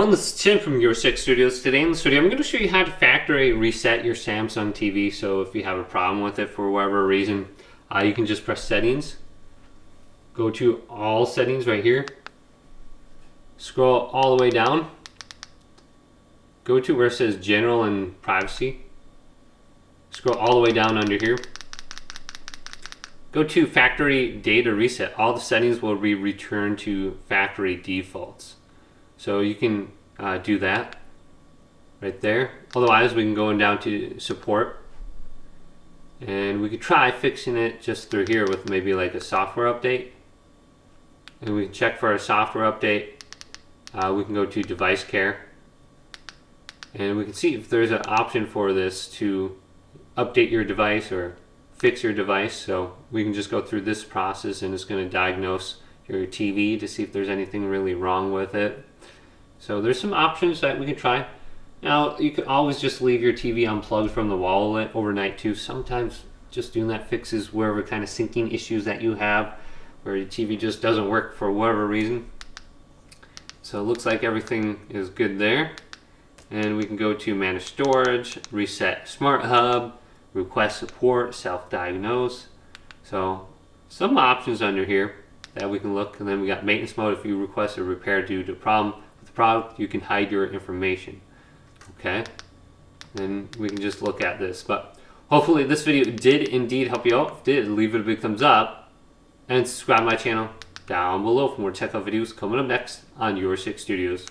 everyone, this is Tim from Your 6 Studios. Today in this video I'm going to show you how to factory reset your Samsung TV. So if you have a problem with it for whatever reason, you can just press settings, go to all settings right here, scroll all the way down, go to where it says general and privacy, scroll all the way down under here, go to factory data reset. All the settings will be returned to factory defaults. So you can do that right there. Otherwise, we can go down to support, and we could try fixing it just through here with maybe like a software update. And we can check for a software update. We can go to device care, and we can see if there's an option for this to update your device or fix your device. So we can just go through this process, and it's going to diagnose your TV to see if there's anything really wrong with it. So there's some options that we can try. Now you can always just leave your TV unplugged from the wall overnight too. Sometimes just doing that fixes whatever kind of syncing issues that you have, where your TV just doesn't work for whatever reason. So it looks like everything is good there. And we can go to manage storage, reset smart hub, request support, self-diagnose. So some options under here that we can look. And then we got maintenance mode. If you request a repair due to a problem with the product, you can hide your information. Okay, then we can just look at this. But hopefully this video did indeed help you out. If it did, leave it a big thumbs up and subscribe to my channel down below for more tech videos coming up next on Your 6 Studios.